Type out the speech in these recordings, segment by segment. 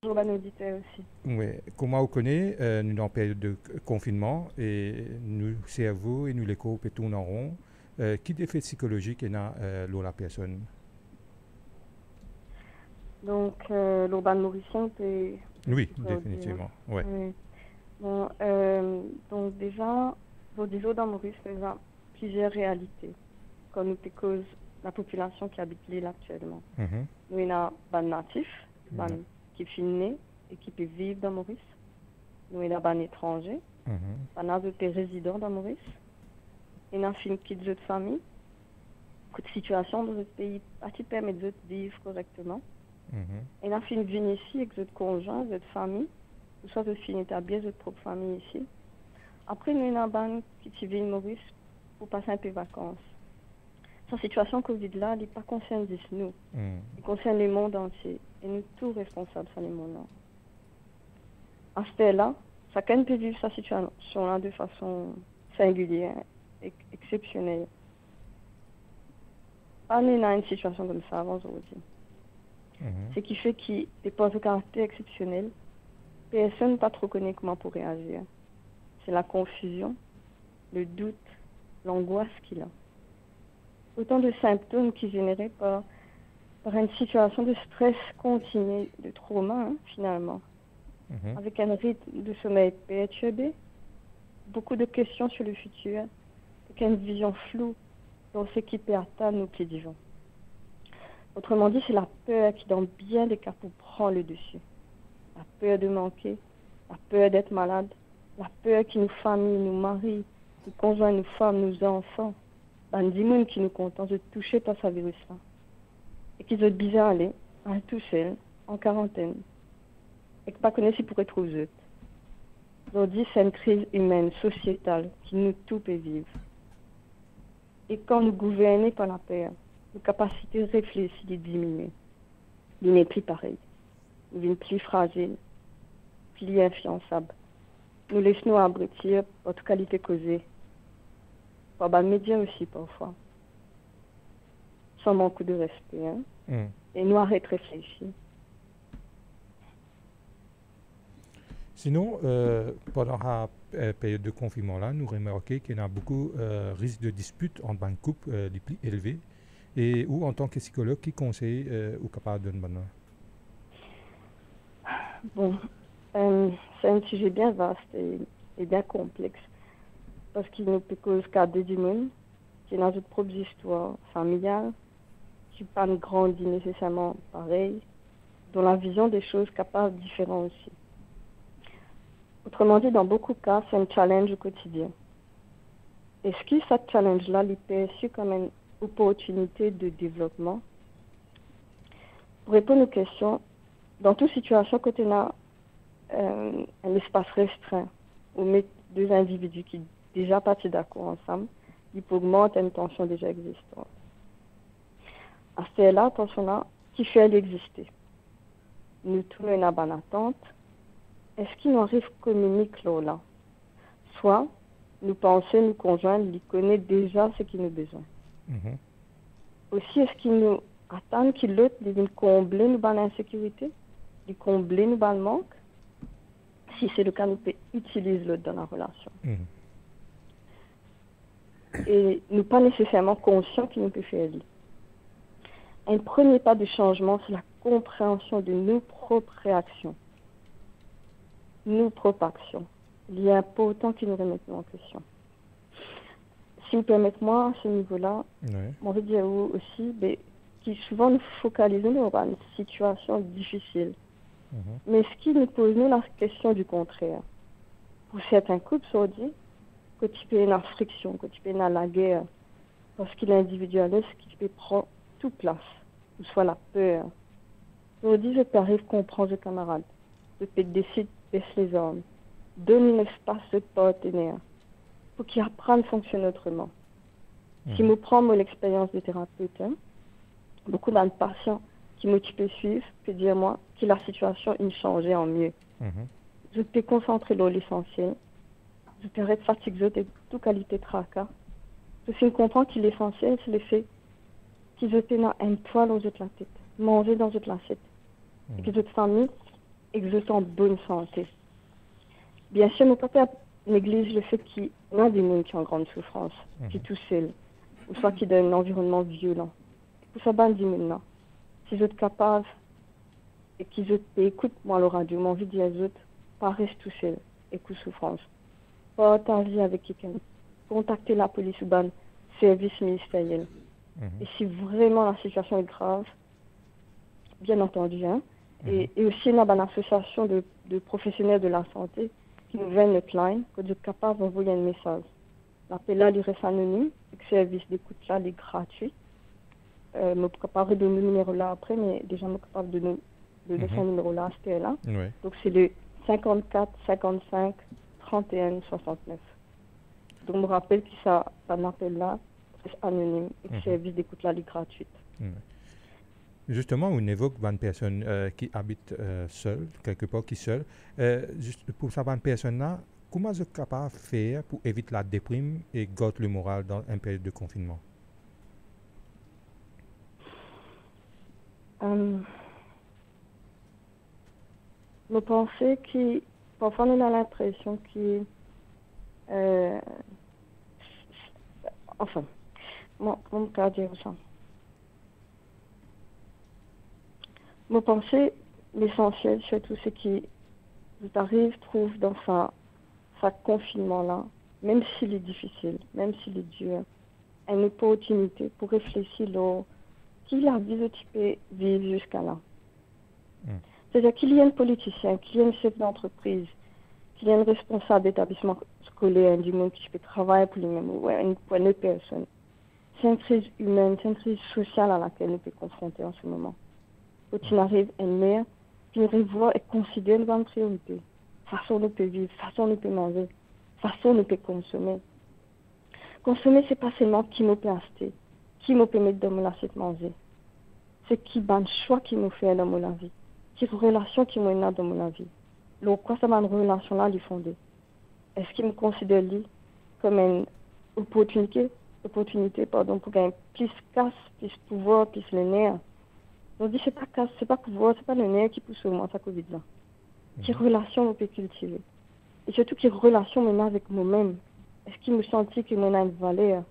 Bonjour à auditeur aussi. Oui, comment vous connaissez, nous sommes en période de confinement et nous, cerveau et nous les corps tournent en rond. Qui effet psychologique est dans la personne? Donc, l'urban mauricien, c'est Oui, pour dire. définitivement. Ouais. Oui. Bon, donc déjà, vous disons dans Maurice, il y a plusieurs réalités, comme nous cause la population qui habite l'île actuellement. Mhm. Nous, il y a des natifs, Na- qui sont nés et qui peuvent vivre dans Maurice. Nous, il y a des étrangers, mhm. des résidents dans Maurice. Il y a une qui de famille, que de situation dans notre pays, qui permet de vivre correctement. Mhm. Et là, fin venir ici avec votre conjoint, votre famille, ou soit vous finissez établir votre propre famille ici. Après, nous, avons une bande qui vit Maurice pour passer un peu de vacances. Cette situation Covid-là, elle n'est pas concerne juste nous. Mhm. Elle concerne le monde entier. Et nous tous responsables sur le monde-là. À ce là chacun peut vivre sa situation-là de façon singulière, exceptionnelle. Pas nous dans une situation comme ça avant aujourd'hui. Mhm. Ce qui fait qu'il dépose un caractère exceptionnel. Personne ne pas trop connaît comment pour réagir. C'est la confusion, le doute, l'angoisse qu'il a. Autant de symptômes qui sont générés par une situation de stress continu, de trauma, finalement. Mhm. Avec un rythme de sommeil perturbé, beaucoup de questions sur le futur, avec une vision floue dans ce qui peut atteindre nos pieds divins. Autrement dit, c'est la peur qui, dans bien des cas, prend le dessus. La peur de manquer, la peur d'être malade, la peur qui nous famille, nous marie, nous conjoint, nous femmes, nos enfants, ben, des gens qui nous content de toucher par ce virus-là. Et qui sont bizarres aller, tout seul, en quarantaine. Et que pas connaissent si pourraient trouver eux. Aujourd'hui, c'est une crise humaine, sociétale, qui nous tout peut vivre. Et quand nous gouvernons par la peur, nos capacités de réfléchir diminuent. Nous n'est plus pareil. Nous sommes plus fragiles, plus influençables. Nous laissons abrutir notre qualité causée. Par les médias aussi, parfois. Sans manque de respect. Hein? Mhm. Et nous arrêtons de réfléchir. Sinon, pendant la période de confinement, là, nous remarquons qu'il y a beaucoup de risques de disputes entre les couples les plus élevés et ou en tant que psychologue, qui conseille ou capable de donner. Bon, c'est un sujet bien vaste et bien complexe. Parce qu'il ne peut cause qu'à des monde qui est dans notre propre histoire familiale, qui pas grandi nécessairement pareil, dont la vision des choses capable différente aussi. Autrement dit, dans beaucoup de cas, c'est un challenge au quotidien. Est-ce que ce challenge-là est perçu comme une opportunité de développement? Pour répondre aux questions, dans toute situation, quand on a un espace restreint, où met deux individus qui déjà partis d'accord ensemble, ils peuvent augmenter une tension déjà existante. À ce là, tension-là, qui fait elle exister? Nous tournons une bonne attente. Est-ce qu'il nous arrive communique là? Soit nous pensons, nous conjoints, ils connaissent déjà ce qu'ils nous besoin. Mhm. Aussi, est-ce qu'ils nous attendent qu'ils l'autre vienne combler nous dans l'insécurité, de combler nous dans le manque? Si c'est le cas, nous pouvons utiliser l'autre dans la relation. Mhm. Et nous pas nécessairement conscients qu'il nous peut faire lire. Un premier pas de changement, c'est la compréhension de nos propres réactions, nos propres actions. Il y a important qu'ils nous remettent en question. Si vous permettez moi, à ce niveau-là, Ouais. je veux dire aussi, qui souvent nous focalisons sur une situation difficile. Mhm. Mais ce qui nous pose nous la question du contraire. Pour certains couples, ça dit que tu peux être en friction, que tu peux être dans la guerre, parce qu'il est individualiste qui peut prendre toute place, ou soit la peur. Je dis, je peux arriver à comprendre le camarade, je peux décider de baisser les armes, donner l'espace de partenaire, pour qu'il apprenne à fonctionner autrement. Si Mhm. je prends l'expérience de thérapeute, hein, beaucoup de patients qui m'occupent suivre peut dire moi que la situation a changé en mieux. Mhm. Je peux concentrer sur l'essentiel. Je peux arrêter de fatiguer de toute qualité de tracas. Je sais comprendre que l'essentiel, c'est le fait qu'ils étaient dans un poil aux autres la tête, manger dans toute l'assiette. Et que Mhm. toute famille exauce en bonne santé. Bien sûr, mon papa néglige le fait qu'il y a des gens qui sont en grande souffrance, qui sont tout seuls, ou soit qui dans un environnement violent. Pour ça, ben, dis maintenant, si vous êtes capables et qu'ils écoutent moi le radio, mon envie de dire aux autres, pas rester tout seul et coup souffrance. Partager avec quelqu'un, contacter la police ou ben service ministériel. Et si vraiment la situation est grave, bien entendu, hein, et aussi il y a une association de professionnels de la santé qui nous vient notre line, que vous êtes capable d'envoyer un message. L'appel là, il reste anonyme, et le service d'écoute là, il est gratuit. Je suis capable de donner le numéro là après, mais déjà je suis capable de donner son numéro là, c'était là. Oui. Donc c'est le 54 55 31 69. Donc je me rappelle que ça un appel là, c'est anonyme, et que le service d'écoute là, il est gratuit. Justement, on évoque une personne qui habite seule, quelque part qui est seule. Juste pour cette personne-là, comment est-ce capable de faire pour éviter la déprime et garder le moral dans une période de confinement? Je pensais que parfois on a l'impression que enfin, comment je dire ça? Je pensais l'essentiel, surtout ce qui vous arrive, trouve dans sa confinement-là, même s'il est difficile, même s'il est dur, une opportunité pour réfléchir sur qui la vie que tu peux vivre jusqu'à là. C'est-à-dire qu'il y a un politicien, qu'il y a un chef d'entreprise, qu'il y a un responsable d'établissement scolaire, du monde qui peut travailler pour lui-même, ou pour une autre personne. C'est une crise humaine, c'est une crise sociale à laquelle nous sommes confrontés en ce moment. Quand il arrive une mère, puis nous revoir et considérer une priorité. Façon nous peut vivre, façon nous peut manger, façon nous peut consommer. Consommer, c'est pas seulement qui nous peut acheter, qui nous peut mettre dans mon assiette manger. C'est qui ban choix qui nous fait dans mon vie, qui relation qui nous a dans mon vie. Donc, quoi ça m'a une relation là, lui fondée? Est-ce qu'il me considère lui comme une opportunité, pour gagner plus casse, plus pouvoir, plus le nerf? On dit c'est pas casse, c'est pas pouvoir, c'est pas le nerf qui pousse au moins ça Covid là. Quelle relation on peut cultiver? Et surtout quelle relation on a avec moi-même? Est-ce qu'il me sentit que moi a une valeur?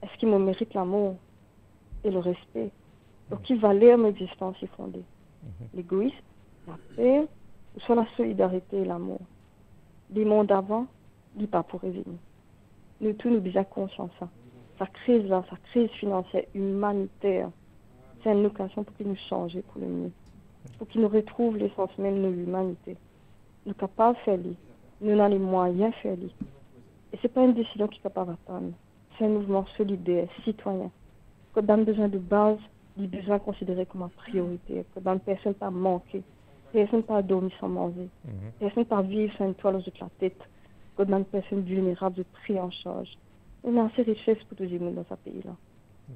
Est-ce qu'il me mérite l'amour et le respect? Donc quelle valeur mon existence est fondée? L'égoïsme, la paix, ou soit la solidarité et l'amour. Les mondes d'avant, il pas pour revenir. Nous tous nous disons conscience ça. Sa crise là, sa crise financière, humanitaire, c'est une occasion pour qu'il nous change pour le mieux. Pour qu'il nous retrouve l'essence même de l'humanité. Nous sommes capables de faire lui. Nous avons les moyens de faire lui. Et ce n'est pas une décision qui est capable d'attendre. C'est un mouvement solidaire, citoyen. Quand on a besoin de base, il est besoin considéré comme une priorité. Quand une personne pas manquer, personne pas dormir sans manger, personne pas vivre sans une toile aux la tête. Quand une personne vulnérable de pris en charge. On a assez de richesses pour tous les gens dans ce pays-là.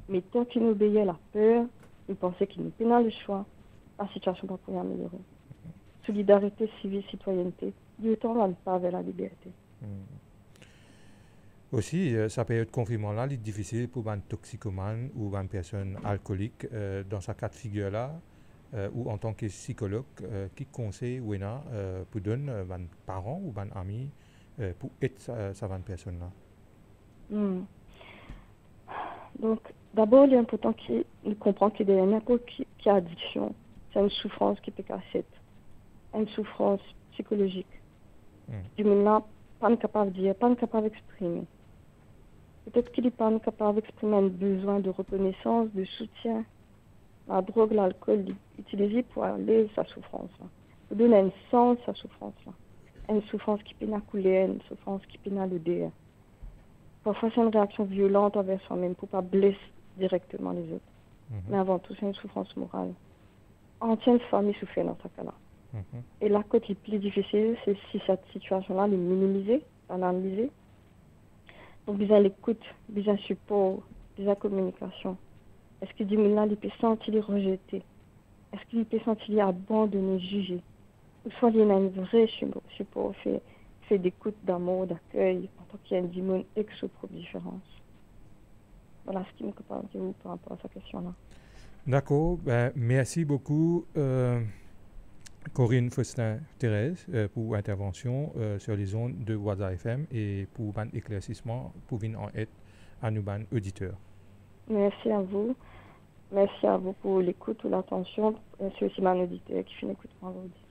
Mais tant qu'il nous obéit à la peur, nous pensons qu'il nous pénal le choix, la situation va pouvoir améliorer. Solidarité civile, citoyenneté, du temps va pas vers la liberté. Aussi, sa période de confinement-là, est difficile pour un toxicomane ou une personne alcoolique. Dans ce cas de figure-là, ou en tant que psychologue, qui conseille Wena pour donner un parent ou un ami pour aider cette personne-là? Donc, d'abord, il est important qu'il comprenne que derrière n'importe qui a addiction, c'est une souffrance qui peut casser, une souffrance psychologique. Du moment pas capable de dire, pas capable d'exprimer. Peut-être qu'il n'est pas capable d'exprimer un besoin de reconnaissance, de soutien. La drogue, l'alcool, utilisé pour aller sa souffrance. Pour donner un sens à sa souffrance. Une souffrance qui peut couler, une souffrance qui peut le dire. Parfois, c'est une réaction violente envers soi-même pour ne pas blesser directement les autres. Mais avant tout, c'est une souffrance morale. Entière famille souffre dans ce cas-là. Et là, côté le plus difficile, c'est si cette situation-là est minimisée, analysée. Donc, besoin l'écoute, besoin support, besoin communication. Est-ce que du moment il peut sentir rejeté? Est-ce qu'il peut sentir abandonné, jugé? Ou soit il y a une vraie support, fait d'écoute, d'amour, d'accueil, en tant qu'il y a une monde avec ses propres différences. Voilà ce qui me capable de dire par rapport à cette question-là. D'accord, merci beaucoup. Corinne Faustin-Thérèse pour intervention sur les ondes de Waza FM et pour un éclaircissement pour venir en aide à nos auditeurs. Merci à vous. Merci à vous pour l'écoute ou l'attention. C'est aussi mon auditeur qui fait l'écoute vendredi.